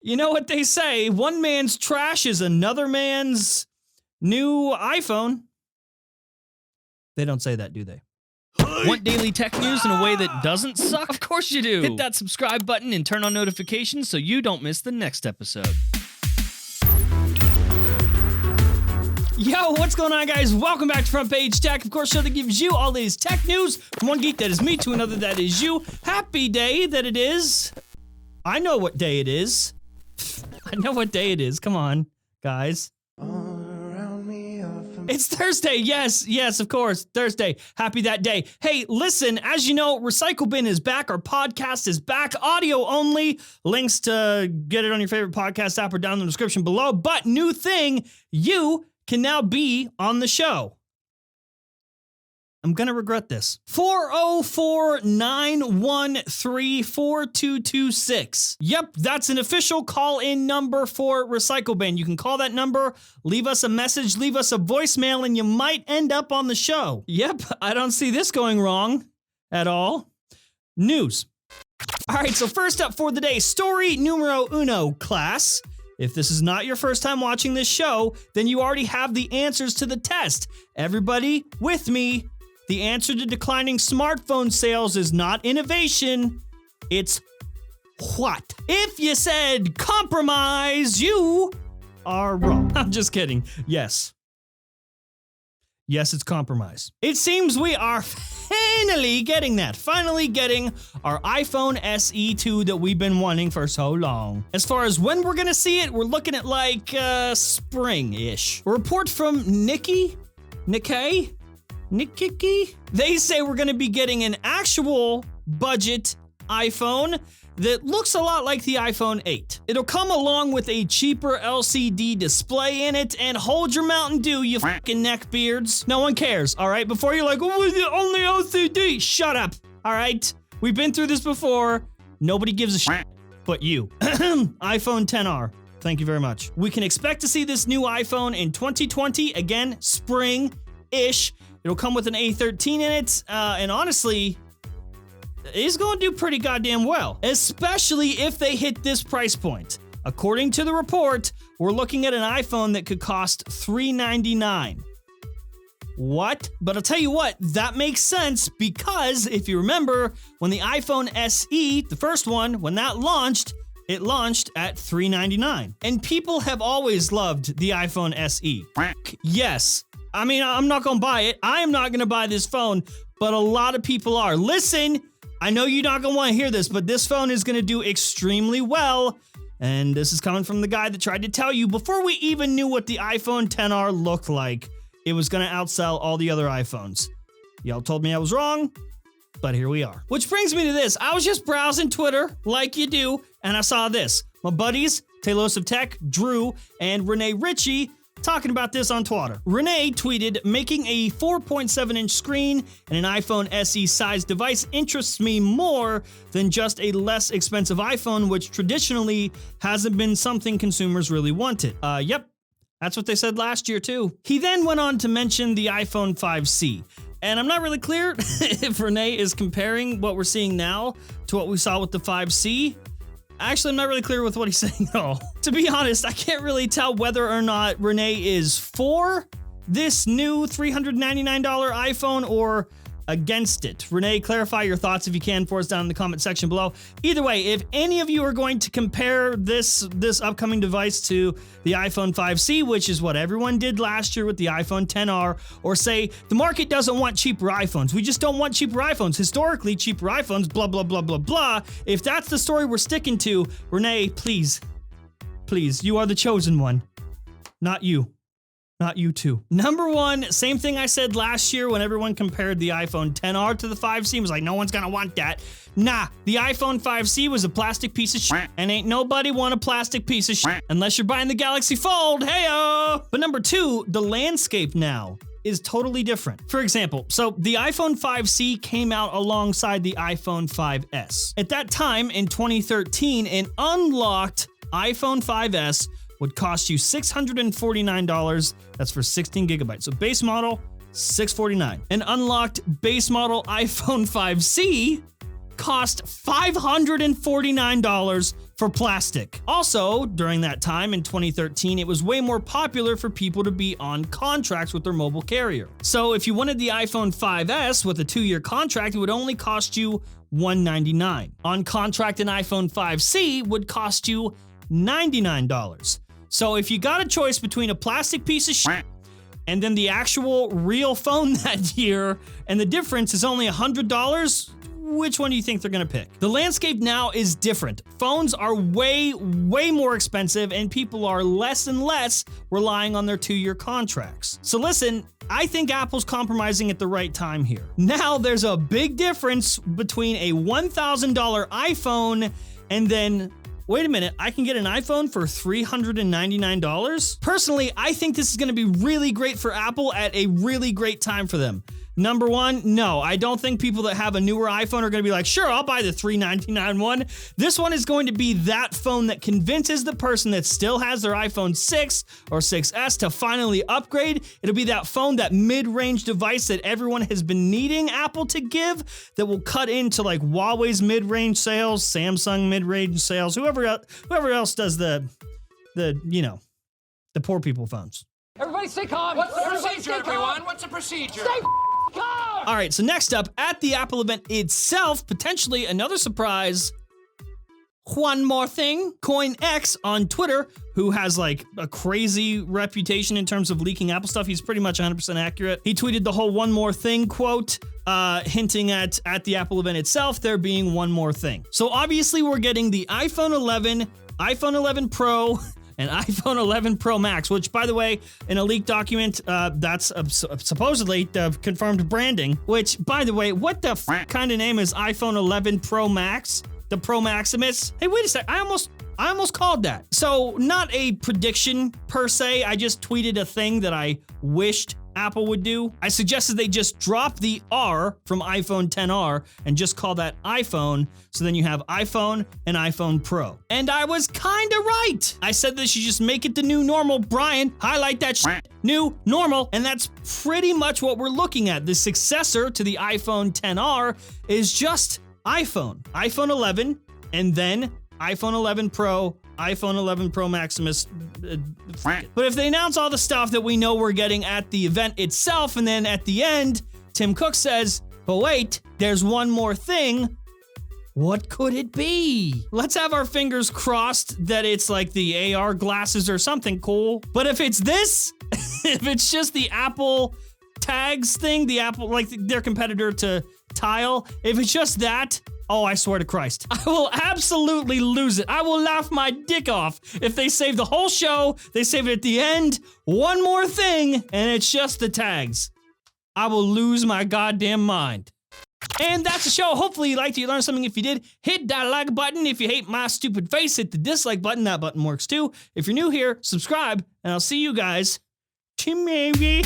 You know what they say, one man's trash is another man's new iPhone. They don't say that, do they? Want daily tech news in a way that doesn't suck? Of course you do. Hit that subscribe button and turn on notifications so you don't miss the next episode. Yo, what's going on, guys? Welcome back to Front Page Tech, of course, show that gives you all these tech news from one geek that is me to another that is you. Happy day that it is. I know what day it is. I know what day it is. Come on, guys. It's Thursday. Yes, of course. Thursday. Happy that day. Hey, listen, as you know, Recycle Bin is back. Our podcast is back. Audio only. Links to get it on your favorite podcast app or down in the description below. But new thing, you can now be on the show. I'm going to regret this. 404-913-4226. Yep, that's an official call-in number for Recycle Bin. You can call that number, leave us a message, leave us a voicemail, and you might end up on the show. Yep, I don't see this going wrong at all. News. All right, so first up for the day, story numero uno, class. If this is not your first time watching this show, then you already have the answers to the test. Everybody with me. The answer to declining smartphone sales is not innovation, it's what? If you said compromise, you are wrong. I'm just kidding. Yes, it's compromise. It seems we are finally getting that. Finally getting our iPhone SE2 that we've been wanting for so long. As far as when we're gonna see it, we're looking at like spring-ish. A report from Nikkei? They say we're going to be getting an actual budget iPhone that looks a lot like the iPhone 8. It'll come along with a cheaper LCD display in it, and hold your Mountain Dew, you fucking neckbeards. No one cares, all right? Before you're like, oh, the only LCD. Shut up, all right? We've been through this before. Nobody gives a shit but you. iPhone XR. Thank you very much. We can expect to see this new iPhone in 2020, again, spring-ish. It'll come with an A13 in it, and honestly, it's going to do pretty goddamn well, especially if they hit this price point. According to the report, we're looking at an iPhone that could cost $399. What? But I'll tell you what, that makes sense because if you remember, when the iPhone SE, the first one, when that launched, it launched at $399. And people have always loved the iPhone SE. Yes. I mean, I'm not going to buy it. I am not going to buy this phone, but a lot of people are. Listen, I know you're not going to want to hear this, but this phone is going to do extremely well. And this is coming from the guy that tried to tell you before we even knew what the iPhone XR looked like, it was going to outsell all the other iPhones. Y'all told me I was wrong, but here we are. Which brings me to this. I was just browsing Twitter like you do, and I saw this. My buddies, Talos of Tech, Drew, and Renee Ritchie, talking about this on Twitter. Renee tweeted, making a 4.7-inch screen and an iPhone SE size device interests me more than just a less expensive iPhone, which traditionally hasn't been something consumers really wanted. Yep, that's what they said last year too. He then went on to mention the iPhone 5C. And I'm not really clear if Renee is comparing what we're seeing now to what we saw with the 5C. Actually, I'm not really clear with what he's saying at all. To be honest, I can't really tell whether or not Renee is for this new $399 iPhone or against it. Renee, clarify your thoughts if you can for us down in the comment section below. Either way, if any of you are going to compare this upcoming device to the iPhone 5C, which is what everyone did last year with the iPhone XR, or say the market doesn't want cheaper iPhones, we just don't want cheaper iPhones, historically cheaper iPhones, blah, blah, blah, blah, blah. If that's the story we're sticking to, Renee, please, you are the chosen one, not you. Not you too. Number one, same thing I said last year when everyone compared the iPhone XR to the 5C. Was like, no one's gonna want that. Nah, the iPhone 5C was a plastic piece of shit, and ain't nobody want a plastic piece of shit unless you're buying the Galaxy Fold, heyo! But number two, the landscape now is totally different. For example, so the iPhone 5C came out alongside the iPhone 5S. At that time, in 2013, an unlocked iPhone 5S would cost you $649. That's for 16 gigabytes. So base model, $649. An unlocked base model iPhone 5C cost $549 for plastic. Also, during that time in 2013, it was way more popular for people to be on contracts with their mobile carrier. So if you wanted the iPhone 5S with a 2-year contract, it would only cost you $199. On contract, an iPhone 5C would cost you $99. So if you got a choice between a plastic piece of shit and then the actual real phone that year, and the difference is only $100, which one do you think they're gonna pick? The landscape now is different. Phones are way more expensive, and people are less and less relying on their 2-year contracts. So listen, I think Apple's compromising at the right time here. Now there's a big difference between a $1,000 iPhone and then, wait a minute, I can get an iPhone for $399? Personally, I think this is gonna be really great for Apple at a really great time for them. Number one, no, I don't think people that have a newer iPhone are gonna be like, sure, I'll buy the $399 one. This one is going to be that phone that convinces the person that still has their iPhone 6 or 6S to finally upgrade. It'll be that phone, that mid-range device that everyone has been needing Apple to give, that will cut into like Huawei's mid-range sales, Samsung mid-range sales, whoever else does the poor people phones. Everybody stay calm. What's the procedure, everyone? What's the procedure? Stay calm! All right, so next up, at the Apple event itself, potentially another surprise. One more thing, CoinX on Twitter, who has like a crazy reputation in terms of leaking Apple stuff. He's pretty much 100% accurate. He tweeted the whole "one more thing" quote, hinting at the Apple event itself, there being one more thing. So obviously we're getting the iPhone 11, iPhone 11 Pro, and iPhone 11 Pro Max, which, by the way, in a leaked document, that's supposedly confirmed branding, which, by the way, what the kind of name is iPhone 11 Pro Max? The Pro Maximus? Hey, wait a sec, I almost called that. So, not a prediction per se, I just tweeted a thing that I wished Apple would do. I suggested they just drop the R from iPhone XR and just call that iPhone, so then you have iPhone and iPhone Pro. And I was kinda right. I said they should just make it the new normal. Brian, highlight that shit. New normal. And that's pretty much what we're looking at. The successor to the iPhone XR is just iPhone. iPhone 11, and then iPhone 11 Pro, iPhone 11 Pro Maximus. But if they announce all the stuff that we know we're getting at the event itself, and then at the end, Tim Cook says, but wait, there's one more thing, what could it be? Let's have our fingers crossed that it's like the AR glasses or something cool. But if it's this, if it's just the Apple tags thing, the Apple, like their competitor to Tile, if it's just that, oh, I swear to Christ, I will absolutely lose it. I will laugh my dick off if they save the whole show, they save it at the end, one more thing, and it's just the tags. I will lose my goddamn mind. And that's the show. Hopefully you liked it, you learned something. If you did, hit that like button. If you hate my stupid face, hit the dislike button. That button works too. If you're new here, subscribe, and I'll see you guys tomorrow.